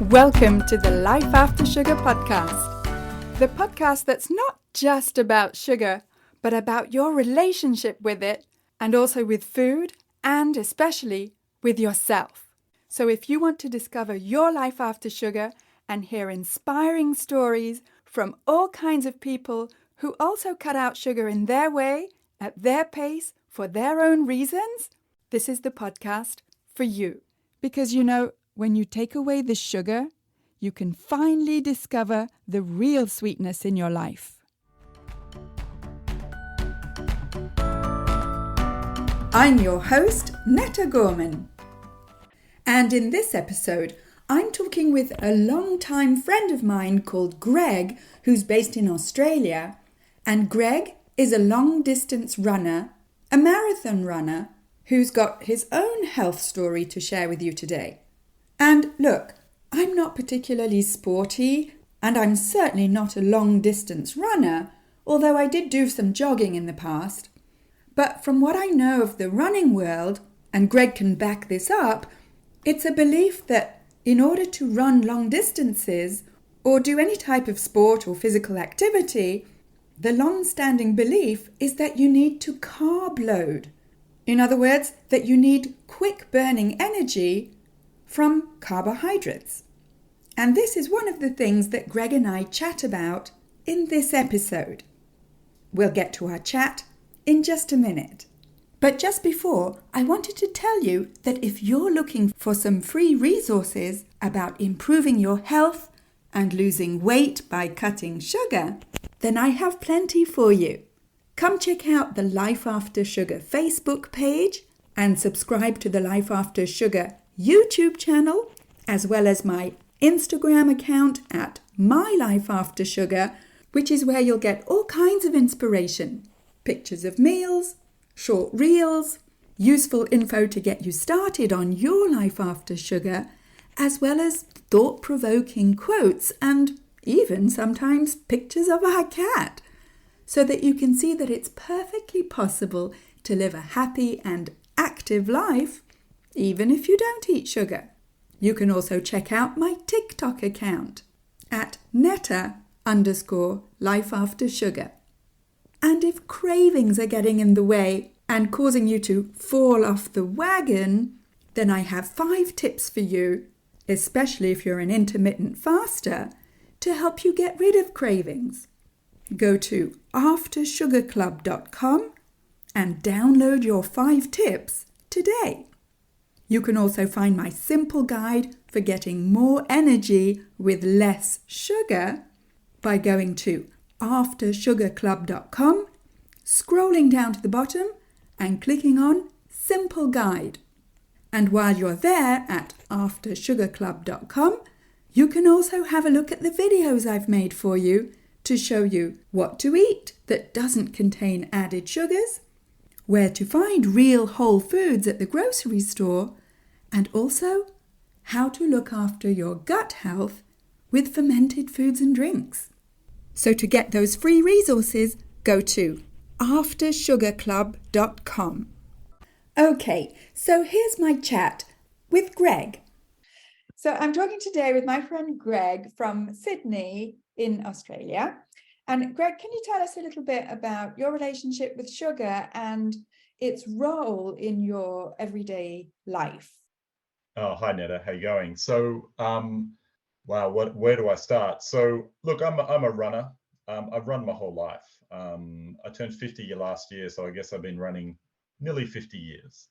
Welcome to the Life After Sugar podcast, the podcast that's not just about sugar, but about your relationship with it and also with food and especially with yourself. So if you want to discover your life after sugar and hear inspiring stories from all kinds of people who also cut out sugar in their way, at their pace, for their own reasons, this is the podcast for you. Because when you take away the sugar, you can finally discover the real sweetness in your life. I'm your host, Netta Gorman. And in this episode, I'm talking with a long-time friend of mine called Greg, who's based in Australia. And Greg is a long-distance runner, a marathon runner, who's got his own health story to share with you today. And look, I'm not particularly sporty, and I'm certainly not a long-distance runner, although I did do some jogging in the past. But from what I know of the running world, and Greg can back this up, it's a belief that in order to run long distances or do any type of sport or physical activity, the long-standing belief is that you need to carb load. In other words, that you need quick burning energy from carbohydrates. And this is one of the things that Greg and I chat about in this episode. We'll get to our chat in just a minute. But just before, I wanted to tell you that if you're looking for some free resources about improving your health and losing weight by cutting sugar, then I have plenty for you. Come check out the Life After Sugar Facebook page and subscribe to the Life After Sugar YouTube channel, as well as my Instagram account at My Life After Sugar, which is where you'll get all kinds of inspiration, pictures of meals, short reels, useful info to get you started on your life after sugar, as well as thought-provoking quotes and even sometimes pictures of our cat, so that you can see that it's perfectly possible to live a happy and active life even if you don't eat sugar. You can also check out my TikTok account at Netta_lifeaftersugar. And if cravings are getting in the way and causing you to fall off the wagon, then I have 5 tips for you, especially if you're an intermittent faster, to help you get rid of cravings. Go to aftersugarclub.com and download your 5 tips today. You can also find my simple guide for getting more energy with less sugar by going to aftersugarclub.com, scrolling down to the bottom and clicking on Simple Guide. And while you're there at aftersugarclub.com, you can also have a look at the videos I've made for you to show you what to eat that doesn't contain added sugars, where to find real whole foods at the grocery store, and also how to look after your gut health with fermented foods and drinks. So to get those free resources, go to aftersugarclub.com. Okay, so here's my chat with Greg. So I'm talking today with my friend Greg from Sydney in Australia. And Greg, can you tell us a little bit about your relationship with sugar and its role in your everyday life? Oh, hi Netta, how you going? So, wow, where do I start? So, look, I'm a runner. I've run my whole life. I turned 50 last year, so I guess I've been running nearly 50 years.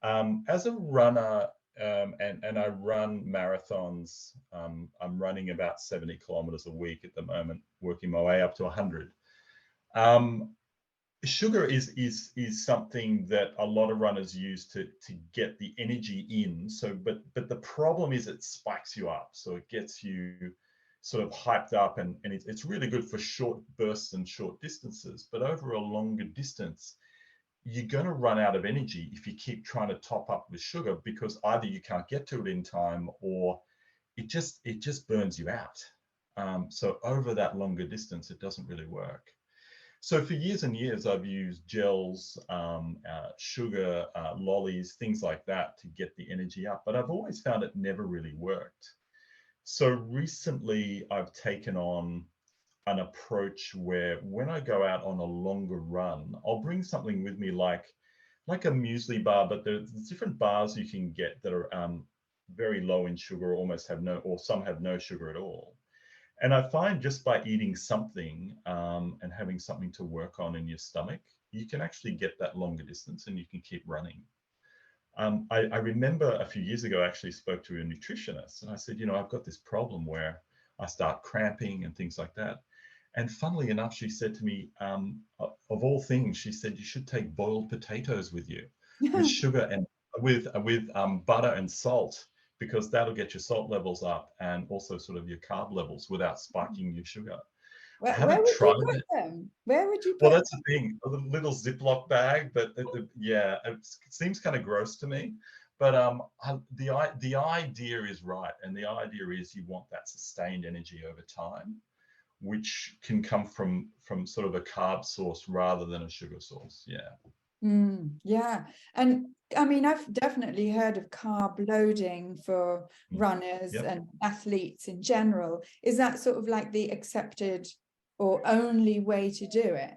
As a runner, and I run marathons. I'm running about 70 kilometers a week at the moment, working my way up to 100. Sugar is something that a lot of runners use to get the energy in. So, but the problem is it spikes you up, so it gets you sort of hyped up, and it's really good for short bursts and short distances. But over a longer distance, you're going to run out of energy if you keep trying to top up with sugar, because either you can't get to it in time or it just burns you out. So over that longer distance, it doesn't really work. So for years and years, I've used gels, sugar, lollies, things like that to get the energy up. But I've always found it never really worked. So recently I've taken on an approach where when I go out on a longer run, I'll bring something with me like a muesli bar, but there's different bars you can get that are very low in sugar, almost have no, or some have no sugar at all. And I find just by eating something and having something to work on in your stomach, you can actually get that longer distance and you can keep running. I remember a few years ago, I actually spoke to a nutritionist and I said, I've got this problem where I start cramping and things like that. And funnily enough, she said to me, of all things, she said, you should take boiled potatoes with you with sugar and with butter and salt, because that'll get your salt levels up and also sort of your carb levels without spiking your sugar. I Where haven't would you tried it. put them? Where would you Well, put that's the thing, a little Ziploc bag, but yeah, it seems kind of gross to me. But the idea is right, and the idea is you want that sustained energy over time, which can come from sort of a carb source rather than a sugar source. Yeah. Yeah. And I mean, I've definitely heard of carb loading for Mm. runners Yep. and athletes in general. Is that sort of like the accepted or only way to do it?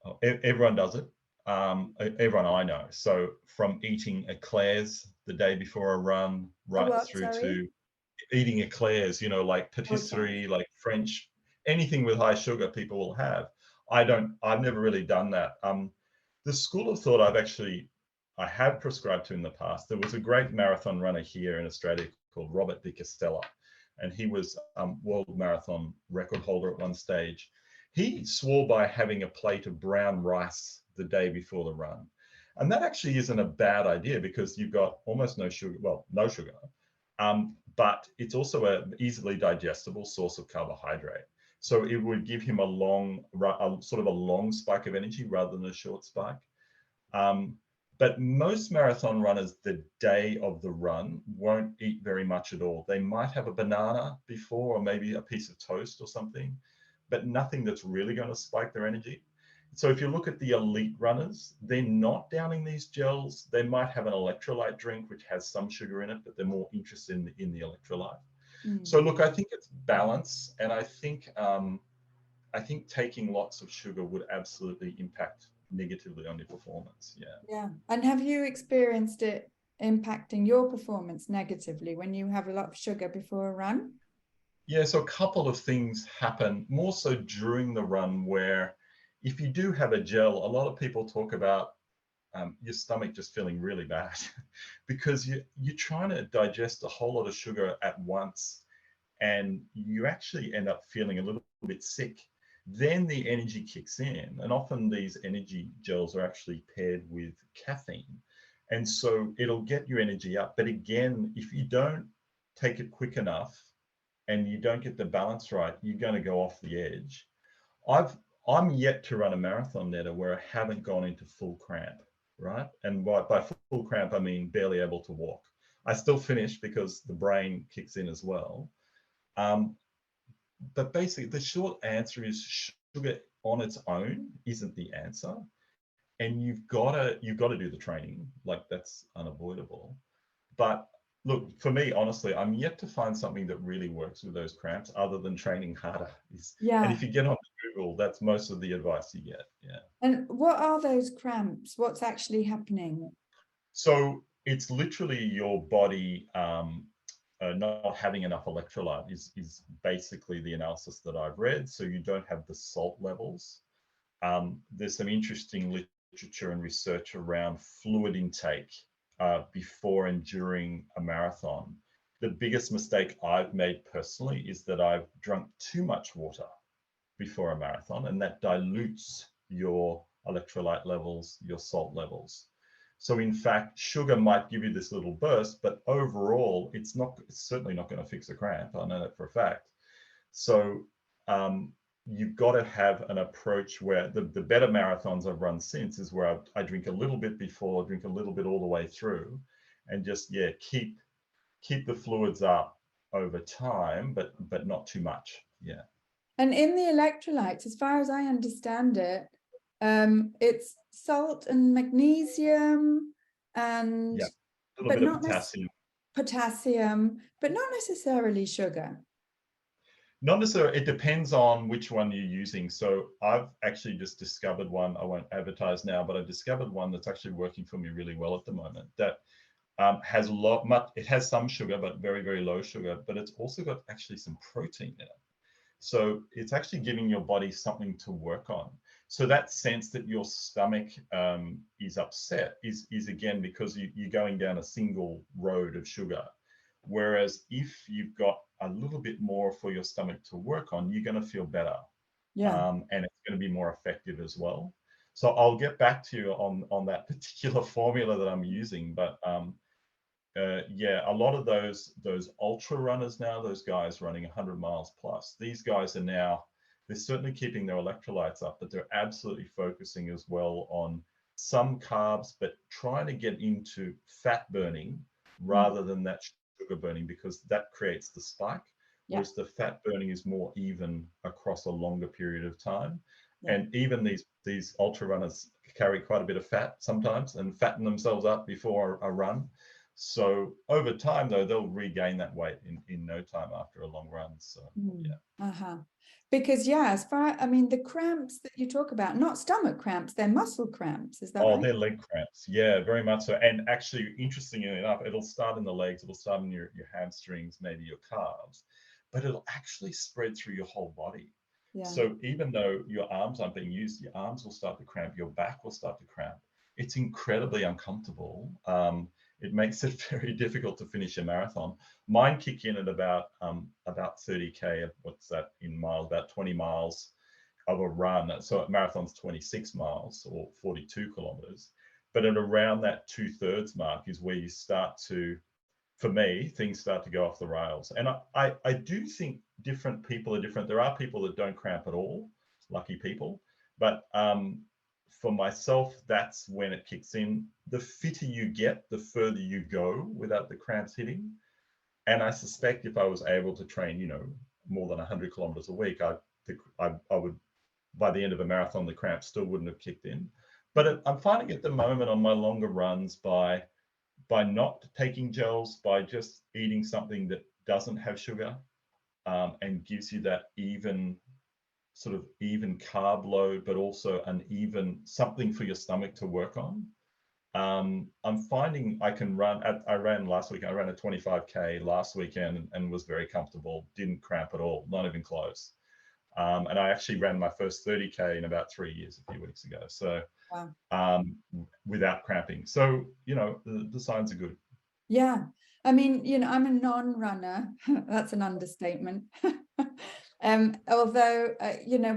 Oh, everyone does it. Everyone I know. So from eating eclairs the day before a run, Oh, right what? through Sorry. to eating eclairs, like Okay. patisserie, like French, anything with high sugar people will have. I've never really done that. The school of thought I have prescribed to in the past. There was a great marathon runner here in Australia called Robert de Castella, and he was world marathon record holder at one stage. He swore by having a plate of brown rice the day before the run. And that actually isn't a bad idea because you've got almost no sugar, well, no sugar, but it's also an easily digestible source of carbohydrate. So it would give him sort of a long spike of energy rather than a short spike. Um, but most marathon runners, the day of the run, won't eat very much at all. They might have a banana before, or maybe a piece of toast or something, but nothing that's really going to spike their energy. So if you look at the elite runners, they're not downing these gels. They might have an electrolyte drink, which has some sugar in it, but they're more interested in the electrolyte. So Mm. look, I think it's balance, and I think taking lots of sugar would absolutely impact negatively on your performance. Yeah. Yeah. And have you experienced it impacting your performance negatively when you have a lot of sugar before a run? Yeah, so a couple of things happen more so during the run where if you do have a gel, a lot of people talk about your stomach just feeling really bad because you're trying to digest a whole lot of sugar at once and you actually end up feeling a little bit sick. Then the energy kicks in, and often these energy gels are actually paired with caffeine. And so it'll get your energy up. But again, if you don't take it quick enough and you don't get the balance right, you're going to go off the edge. I've I'm yet to run a marathon, Netta, where I haven't gone into full cramp, right? And by full cramp, I mean barely able to walk. I still finish because the brain kicks in as well. Um, but basically, the short answer is sugar on its own isn't the answer, and you've got to do the training. Like that's unavoidable. But look, for me, honestly, I'm yet to find something that really works with those cramps other than training harder. And Yeah. if you get on Google, that's most of the advice you get. Yeah. And what are those cramps? What's actually happening? So it's literally your body not having enough electrolyte is basically the analysis that I've read. So you don't have the salt levels. There's some interesting literature and research around fluid intake before and during a marathon. The biggest mistake I've made personally is that I've drunk too much water before a marathon, and that dilutes your electrolyte levels, your salt levels. So in fact, sugar might give you this little burst, but overall, it's certainly not going to fix a cramp. I know that for a fact. So you've got to have an approach where the better marathons I've run since is where I drink a little bit before, drink a little bit all the way through, and just keep the fluids up over time, but not too much. Yeah. And in the electrolytes, as far as I understand it, it's salt and magnesium and Yeah. A little but bit of not necessarily potassium. potassium, but not necessarily sugar. Not necessarily. It depends on which one you're using. So I've actually just discovered one. I won't advertise now, but I discovered one that's actually working for me really well at the moment. That has a lot. Much. It has some sugar, but very, very low sugar. But it's also got actually some protein in it. So it's actually giving your body something to work on. So that sense that your stomach is upset is again because you're going down a single road of sugar. Whereas if you've got a little bit more for your stomach to work on, you're going to feel better, Yeah. and it's going to be more effective as well. So I'll get back to you on that particular formula that I'm using, but yeah, a lot of those ultra runners now, those guys running 100 miles plus, these guys are now, they're certainly keeping their electrolytes up, but they're absolutely focusing as well on some carbs, but trying to get into fat burning rather than that sugar burning, because that creates the spike, Yeah. whereas the fat burning is more even across a longer period of time. Yeah. And even these ultra runners carry quite a bit of fat sometimes and fatten themselves up before a run. So over time, though, they'll regain that weight in no time after a long run. So yeah. Because I mean, the cramps that you talk about, not stomach cramps, they're muscle cramps. Is that Oh, right? they're leg cramps. Yeah, very much so. And actually, interestingly enough, it'll start in the legs, it'll start in your hamstrings, maybe your calves, but it'll actually spread through your whole body. Yeah. So even though your arms aren't being used, your arms will start to cramp, your back will start to cramp. It's incredibly uncomfortable. It makes it very difficult to finish a marathon. Mine kick in at about 30K. What's that in miles? About 20 miles of a run. So a marathon's 26 miles or 42 kilometers. But at around that 2/3 mark is where you start to, for me, things start to go off the rails. And I do think different people are different. There are people that don't cramp at all, lucky people. But for myself, that's when it kicks in. The fitter you get, the further you go without the cramps hitting. And I suspect if I was able to train, more than 100 kilometers a week, I would, by the end of a marathon, the cramps still wouldn't have kicked in. But I'm finding at the moment on my longer runs, by not taking gels, by just eating something that doesn't have sugar, and gives you that even carb load, but also an even something for your stomach to work on. I'm finding I can run. I ran last week. I ran a 25K last weekend and was very comfortable. Didn't cramp at all, not even close. And I actually ran my first 30K in about 3 years a few weeks ago. So Wow. without cramping. So, the signs are good. Yeah. I mean, I'm a non-runner. That's an understatement. Although,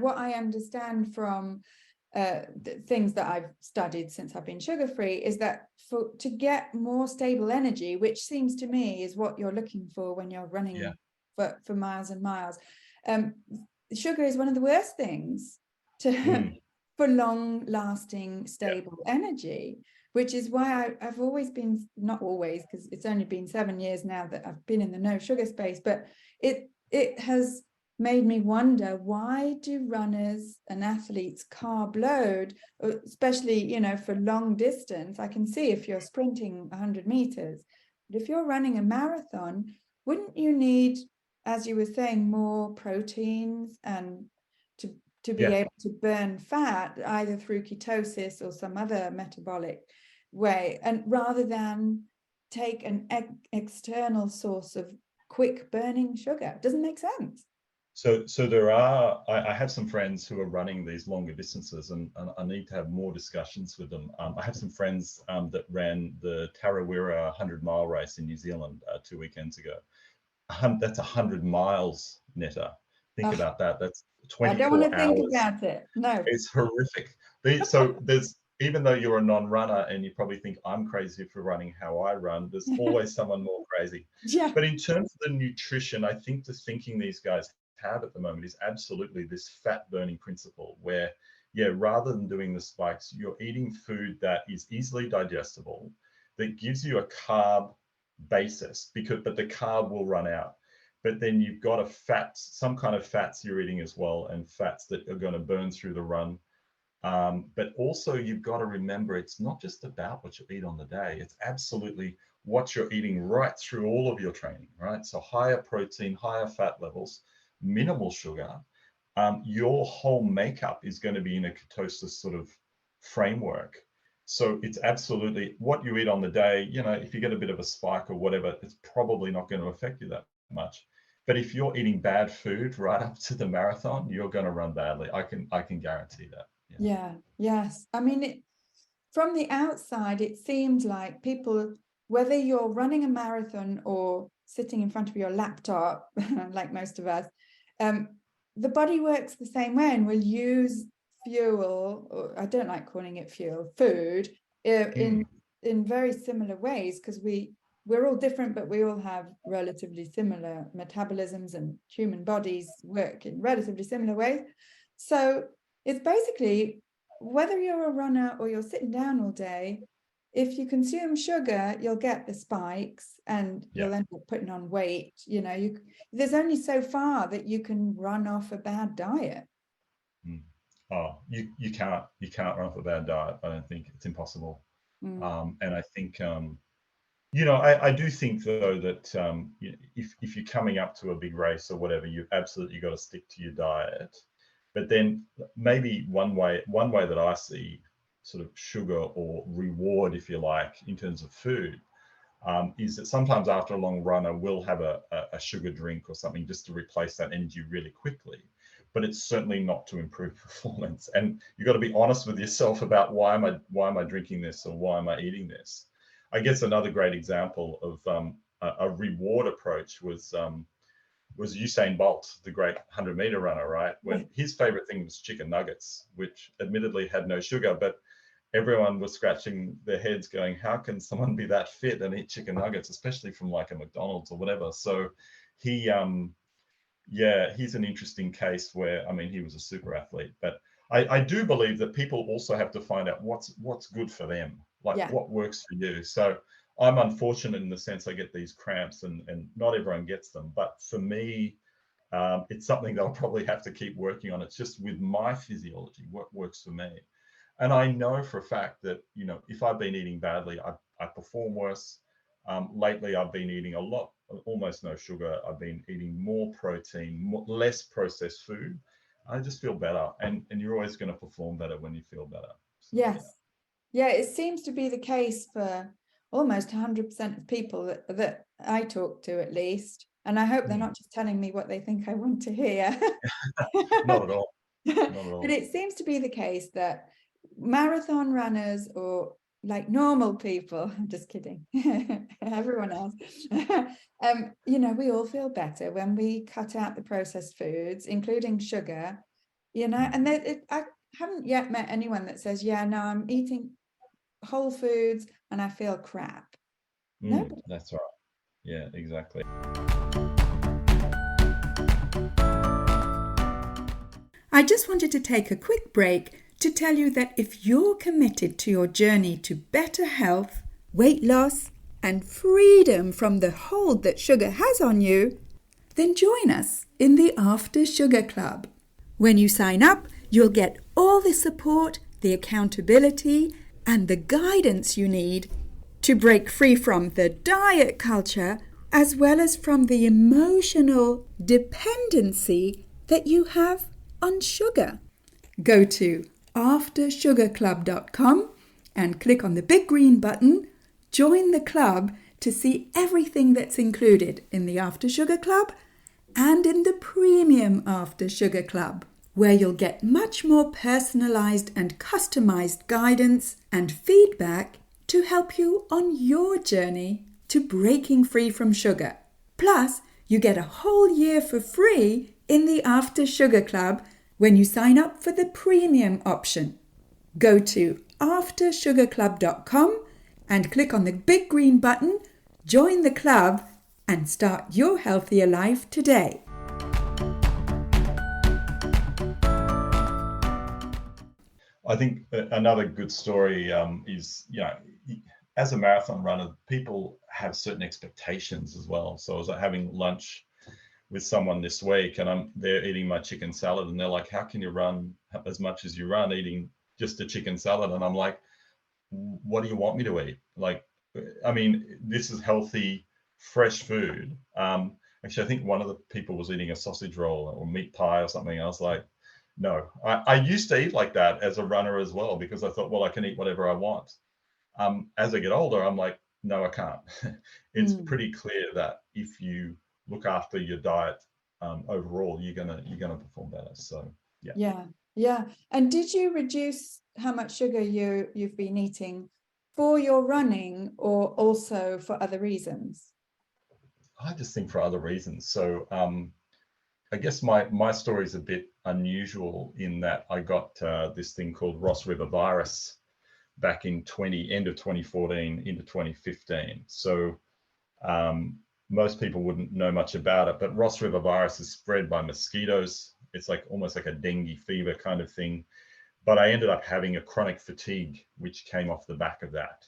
what I understand from things that I've studied since I've been sugar-free is that to get more stable energy, which seems to me is what you're looking for when you're running for miles and miles, sugar is one of the worst things for long-lasting stable energy, which is why I've always been, not always, because it's only been 7 years now that I've been in the no sugar space, but it has made me wonder, why do runners and athletes carb load, especially, for long distance? I can see if you're sprinting 100 meters, but if you're running a marathon, wouldn't you need, as you were saying, more proteins and to be able to burn fat either through ketosis or some other metabolic way, and rather than take an external source of quick burning sugar? It doesn't make sense. So I have some friends who are running these longer distances, and I need to have more discussions with them. I have some friends that ran the Tarawera 100-mile race in New Zealand 2 weekends ago. That's 100 miles, Netta. Think about that. That's I don't want 24 to think hours. about it. No. It's horrific. So even though you're a non-runner and you probably think I'm crazy for running how I run, there's always someone more crazy. Yeah. But in terms of the nutrition, I think the thinking these guys have at the moment is absolutely this fat burning principle where, rather than doing the spikes, you're eating food that is easily digestible, that gives you a carb basis, but the carb will run out. But then you've got some kind of fats you're eating as well, and fats that are going to burn through the run. But also you've got to remember it's not just about what you eat on the day. It's absolutely what you're eating right through all of your training, right? So higher protein, higher fat levels, minimal sugar. Your whole makeup is going to be in a ketosis sort of framework. So it's absolutely what you eat on the day. You know, if you get a bit of a spike or whatever, it's probably not going to affect you that much. But if you're eating bad food right up to the marathon, you're going to run badly. I can guarantee that. Yeah, yes. I mean, from the outside, it seems like people, whether you're running a marathon or sitting in front of your laptop, like most of us, the body works the same way and will use fuel, or I don't like calling it fuel, food, in very similar ways, because we're all different, but we all have relatively similar metabolisms, and human bodies work in relatively similar ways. So it's basically, whether you're a runner or you're sitting down all day, if you consume sugar, you'll get the spikes and you'll end up putting on weight. You know, there's only so far that you can run off a bad diet. Oh, you can't run off a bad diet. I don't think it's impossible. And I think you know, I do think though that if you're coming up to a big race or whatever, you've absolutely got to stick to your diet. But then maybe one way that I see sort of sugar or reward, if you like, in terms of food, is that sometimes after a long run, I will have a sugar drink or something just to replace that energy really quickly. But it's certainly not to improve performance. And you've got to be honest with yourself about why am I drinking this or why am I eating this? I guess another great example of a reward approach was Usain Bolt, the great 100-meter runner, right? When his favorite thing was chicken nuggets, which admittedly had no sugar, but everyone was scratching their heads going, how can someone be that fit and eat chicken nuggets, especially from like a McDonald's or whatever? So he's an interesting case where, I mean, he was a super athlete, but I do believe that people also have to find out what's good for them, like what works for you. So I'm unfortunate in the sense I get these cramps and not everyone gets them. But for me, it's something that I'll probably have to keep working on. It's just with my physiology, what works for me. And I know for a fact that, you know, if I've been eating badly, I perform worse. Lately, I've been eating almost no sugar. I've been eating more protein, less processed food. I just feel better. And you're always going to perform better when you feel better. So, yes. Yeah, it seems to be the case for almost 100% of people that I talk to, at least. And I hope they're not just telling me what they think I want to hear. Not at all. Not at all. But it seems to be the case that marathon runners, or like normal people, I'm just kidding, everyone else, you know, we all feel better when we cut out the processed foods, including sugar, you know. And I haven't yet met anyone that says, yeah, no, I'm eating whole foods and I feel crap. Nobody. That's right. Yeah, exactly. I just wanted to take a quick break to tell you that if you're committed to your journey to better health, weight loss, and freedom from the hold that sugar has on you, then join us in the After Sugar Club. When you sign up, you'll get all the support, the accountability, and the guidance you need to break free from the diet culture, as well as from the emotional dependency that you have on sugar. Go to aftersugarclub.com and click on the big green button, join the club, to see everything that's included in the After Sugar Club and in the Premium After Sugar Club, where you'll get much more personalized and customized guidance and feedback to help you on your journey to breaking free from sugar. Plus, you get a whole year for free in the After Sugar Club when you sign up for the premium option. Go to aftersugarclub.com and click on the big green button, join the club, and start your healthier life today. I think another good story is, you know, as a marathon runner, people have certain expectations as well. So I was having lunch with someone this week and they're eating my chicken salad and they're like, how can you run as much as you run eating just a chicken salad. And I'm like, what do you want me to eat? Like, I mean, this is healthy, fresh food. Actually, I think one of the people was eating a sausage roll or meat pie or something. I was like, no, I used to eat like that as a runner as well, because I thought, well, I can eat whatever I want. As I get older, I'm like, no, I can't. It's pretty clear that if you look after your diet overall, you're gonna perform better. So yeah. And did you reduce how much sugar you've been eating for your running, or also for other reasons? I just think for other reasons. So I guess my story is a bit unusual in that I got this thing called Ross River virus back in end of 2014 into 2015. So most people wouldn't know much about it, but Ross River virus is spread by mosquitoes. It's like almost like a dengue fever kind of thing. But I ended up having a chronic fatigue, which came off the back of that.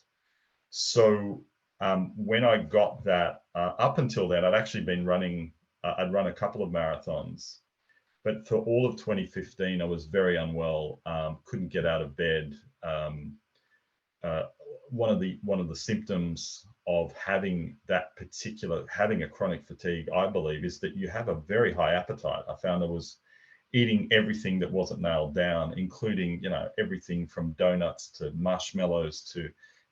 So when I got that, up until then, I'd actually been running, I'd run a couple of marathons. But for all of 2015, I was very unwell, couldn't get out of bed. One of the symptoms of having a chronic fatigue, I believe, is that you have a very high appetite. I found I was eating everything that wasn't nailed down, including, everything from donuts to marshmallows to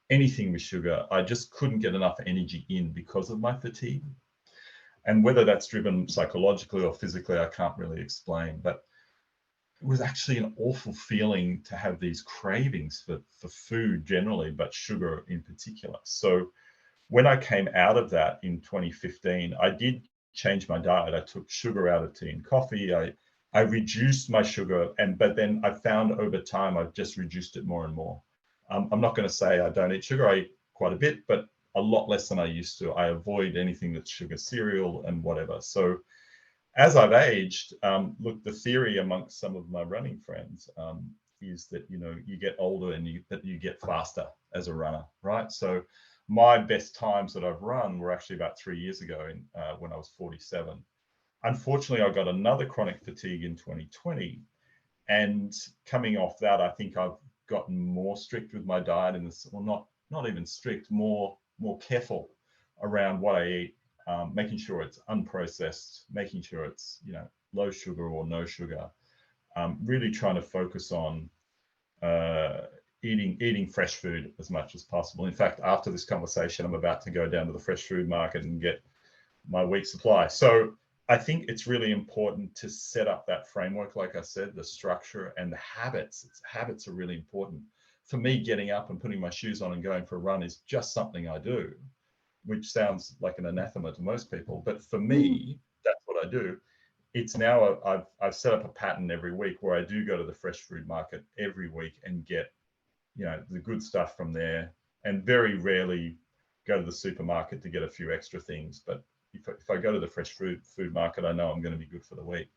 anything with sugar. I just couldn't get enough energy in because of my fatigue. And whether that's driven psychologically or physically, I can't really explain. But it was actually an awful feeling to have these cravings for food generally, but sugar in particular. So when I came out of that in 2015, I did change my diet. I took sugar out of tea and coffee. I reduced my sugar, but then I found over time I've just reduced it more and more. I'm not going to say I don't eat sugar. I eat quite a bit, but a lot less than I used to. I avoid anything that's sugar, cereal and whatever. So as I've aged, look, the theory amongst some of my running friends is that, you get older and you get faster as a runner, right? So my best times that I've run were actually about 3 years ago when I was 47. Unfortunately, I got another chronic fatigue in 2020. And coming off that, I think I've gotten more strict with my diet not even strict, more careful around what I eat. Making sure it's unprocessed, making sure it's low sugar or no sugar. Really trying to focus on eating fresh food as much as possible. In fact, after this conversation, I'm about to go down to the fresh food market and get my week's supply. So I think it's really important to set up that framework, like I said, the structure and the habits. Habits are really important. For me, getting up and putting my shoes on and going for a run is just something I do, which sounds like an anathema to most people. But for me, that's what I do. It's now I've set up a pattern every week where I do go to the fresh food market every week and get, the good stuff from there, and very rarely go to the supermarket to get a few extra things. But if I go to the fresh food market, I know I'm going to be good for the week.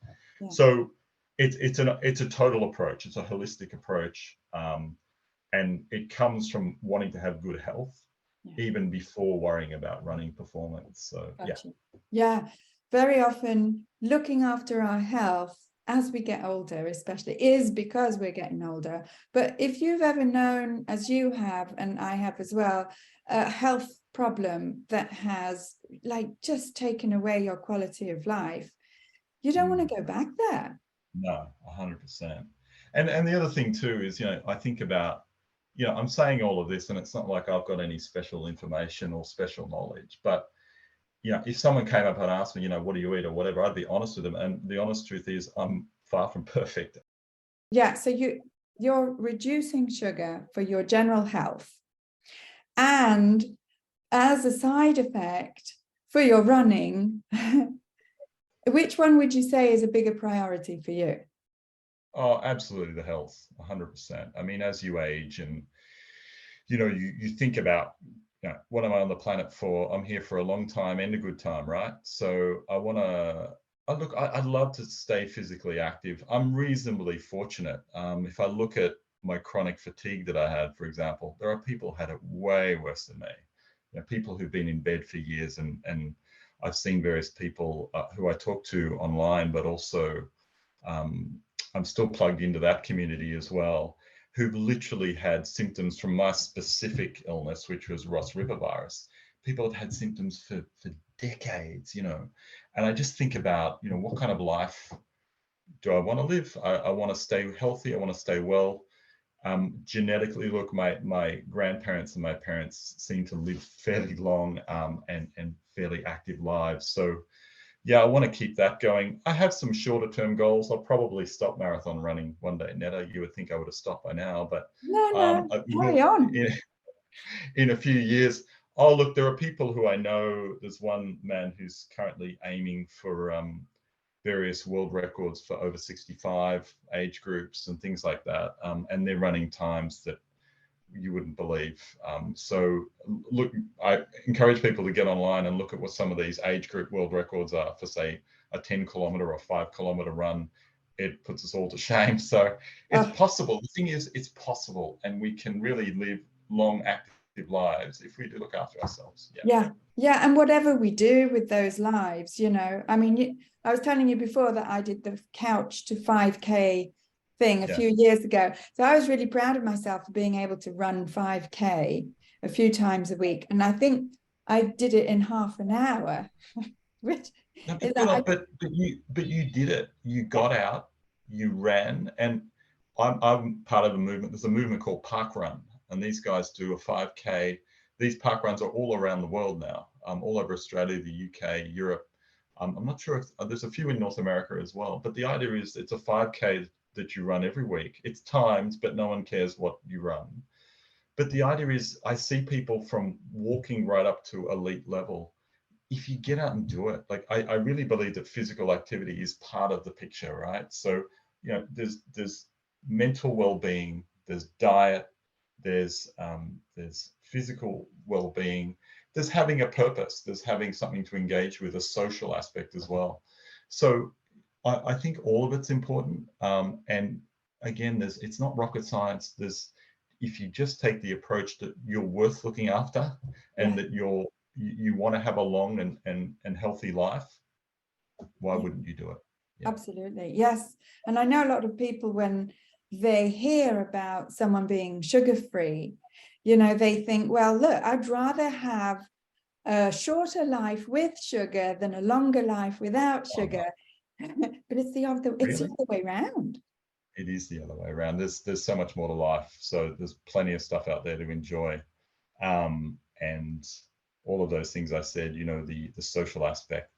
Yeah. So it's a total approach. It's a holistic approach. And it comes from wanting to have good health, even before worrying about running performance. So yeah, very often looking after our health as we get older, especially, is because we're getting older. But if you've ever known, as you have and I have as well, a health problem that has just taken away your quality of life, you don't want to go back there. No, 100%. And the other thing too is, I think about, I'm saying all of this, and it's not like I've got any special information or special knowledge, but, if someone came up and asked me, what do you eat or whatever, I'd be honest with them. And the honest truth is I'm far from perfect. Yeah. So you're reducing sugar for your general health. And as a side effect for your running, which one would you say is a bigger priority for you? Oh, absolutely, the health, 100%. I mean, as you age and, you think about, what am I on the planet for? I'm here for a long time and a good time, right? So I'd love to stay physically active. I'm reasonably fortunate. If I look at my chronic fatigue that I had, for example, there are people who had it way worse than me. People who've been in bed for years, and I've seen various people who I talk to online, but also I'm still plugged into that community as well. who've literally had symptoms from my specific illness, which was Ross River virus. People have had symptoms for decades, and I just think about, what kind of life do I want to live? I want to stay healthy. I want to stay well. Genetically, look, my grandparents and my parents seem to live fairly long and fairly active lives. So yeah, I want to keep that going. I have some shorter term goals. I'll probably stop marathon running one day. Netta, you would think I would have stopped by now, but No, carry on. In a few years, oh, look, there are people who I know. There's one man who's currently aiming for various world records for over 65 age groups and things like that. And they're running times that you wouldn't believe. So look, I encourage people to get online and look at what some of these age group world records are for, say, a 10 kilometer or 5 kilometer run. It puts us all to shame. So it's possible. The thing is, it's possible, and we can really live long, active lives if we do look after ourselves. Yeah. And whatever we do with those lives, I mean, I was telling you before that I did the couch to 5K thing a few years ago. So I was really proud of myself for being able to run 5K a few times a week. And I think I did it in half an hour, which no, but you did it. You got out, you ran, and I'm part of a movement. There's a movement called Park Run, and these guys do a 5K. These park runs are all around the world now, all over Australia, the UK, Europe. I'm not sure if there's a few in North America as well, but the idea is it's a 5K that you run every week. It's timed, but no one cares what you run. But the idea is I see people from walking right up to elite level. If you get out and do it, like I really believe that physical activity is part of the picture, right? So, there's mental well-being, there's diet, there's physical well-being, there's having a purpose, there's having something to engage with, a social aspect as well. So I think all of it's important. And again, it's not rocket science. If you just take the approach that you're worth looking after and that you want to have a long and healthy life, why wouldn't you do it? Yeah. Absolutely. Yes. And I know a lot of people, when they hear about someone being sugar-free, they think, well, look, I'd rather have a shorter life with sugar than a longer life without sugar. But it's the other way around. It is the other way around. There's so much more to life. So there's plenty of stuff out there to enjoy. And all of those things I said, the social aspect,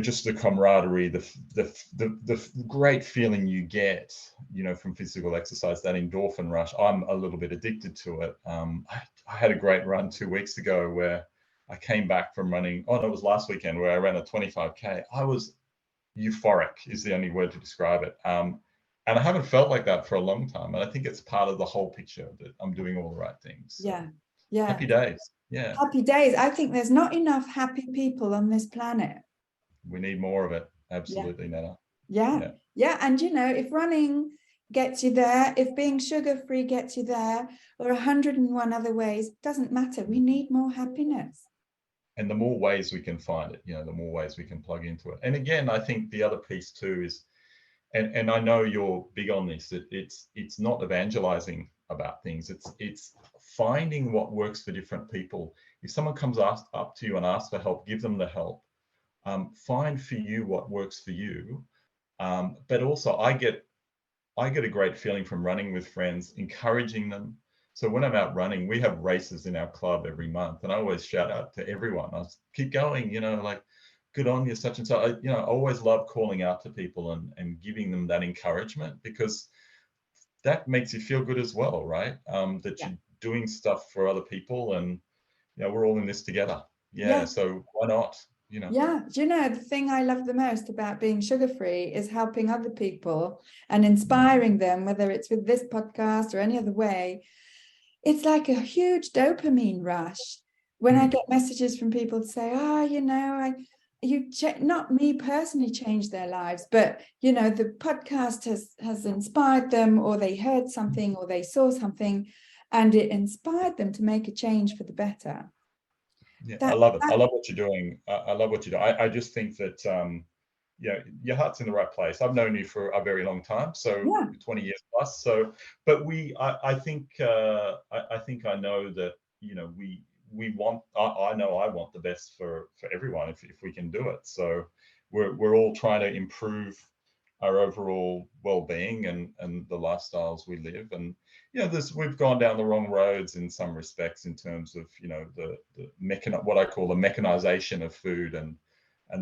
just the camaraderie, the great feeling you get, from physical exercise, that endorphin rush. I'm a little bit addicted to it. I had a great run 2 weeks ago where I came back from running. Oh, no, it was last weekend where I ran a 25K. I was euphoric is the only word to describe it. And I haven't felt like that for a long time. And I think it's part of the whole picture that I'm doing all the right things. So, yeah. Happy days. Yeah. Happy days. I think there's not enough happy people on this planet. We need more of it. Absolutely, Netta. Yeah. And if running gets you there, if being sugar-free gets you there, or 101 other ways, doesn't matter. We need more happiness. And the more ways we can find it, the more ways we can plug into it. And again, I think the other piece too is, and I know you're big on this, that it's not evangelizing about things. It's finding what works for different people. If someone comes up to you and asks for help, give them the help. Find for you what works for you. But also I get a great feeling from running with friends, encouraging them. So when I'm out running, we have races in our club every month, and I always shout out to everyone, keep going, like, good on you, such and such. I always love calling out to people and giving them that encouragement, because that makes you feel good as well, right? That you're doing stuff for other people, and we're all in this together. So why not? Yeah, the thing I love the most about being sugar-free is helping other people and inspiring them, whether it's with this podcast or any other way. It's like a huge dopamine rush when I get messages from people to say, not me personally changed their lives, but the podcast has inspired them, or they heard something, or they saw something, and it inspired them to make a change for the better. I love it. I love what you're doing. I love what you do. I just think that your heart's in the right place. I've known you for a very long time, so Yeah. 20 years plus. So, but I think I know that, we want, I know I want the best for everyone if we can do it. So we're all trying to improve our overall well-being and the lifestyles we live. And we've gone down the wrong roads in some respects in terms of what I call the mechanization of food and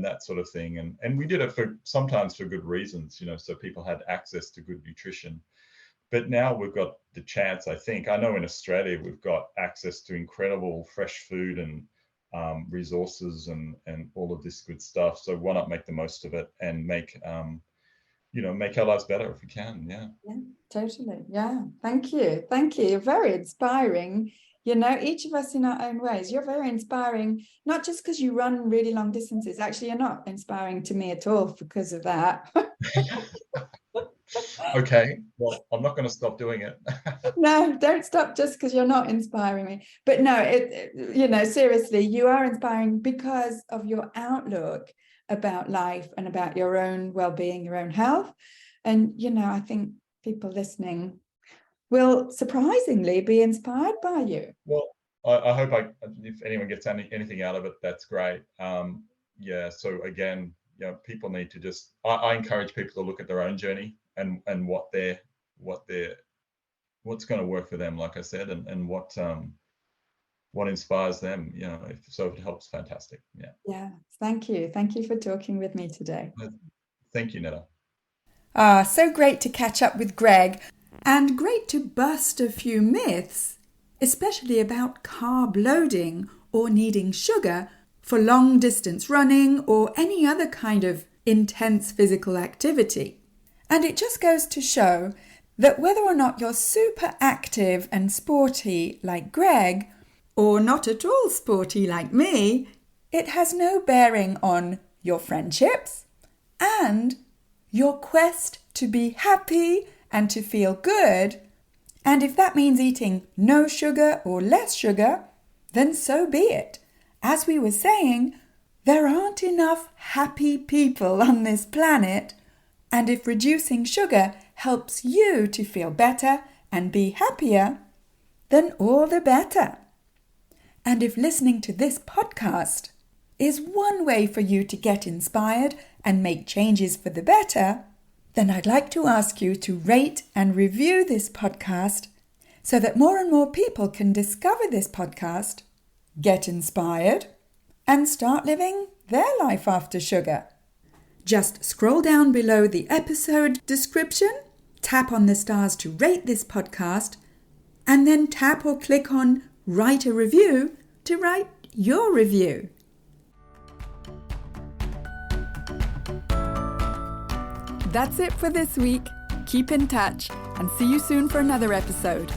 that sort of thing. And we did it sometimes for good reasons, so people had access to good nutrition. But now we've got the chance, I know in Australia, we've got access to incredible fresh food and resources and all of this good stuff. So why not make the most of it and make our lives better if we can. Yeah, Totally. Yeah, thank you. You're very inspiring, each of us in our own ways. You're very inspiring, not just because you run really long distances. Actually, you're not inspiring to me at all because of that. Okay, well, I'm not going to stop doing it. No, don't stop just because you're not inspiring me. But no, seriously, you are inspiring because of your outlook about life and about your own well-being, your own health. And, I think people listening will surprisingly be inspired by you. Well, I hope if anyone gets anything out of it, that's great. So again, people need to just, I encourage people to look at their own journey and what's going to work for them, like I said, and what inspires them, if it helps, fantastic. Yeah, thank you for talking with me today. Thank you, Netta. So great to catch up with Greg, and great to bust a few myths, especially about carb loading or needing sugar for long distance running or any other kind of intense physical activity. And it just goes to show that whether or not you're super active and sporty like Greg, or not at all sporty like me, it has no bearing on your friendships and your quest to be happy and to feel good. And if that means eating no sugar or less sugar, then so be it. As we were saying, there aren't enough happy people on this planet. And if reducing sugar helps you to feel better and be happier, then all the better. And if listening to this podcast is one way for you to get inspired and make changes for the better, then I'd like to ask you to rate and review this podcast so that more and more people can discover this podcast, get inspired, and start living their life after sugar. Just scroll down below the episode description, tap on the stars to rate this podcast, and then tap or click on write a review to write your review. That's it for this week. Keep in touch and see you soon for another episode.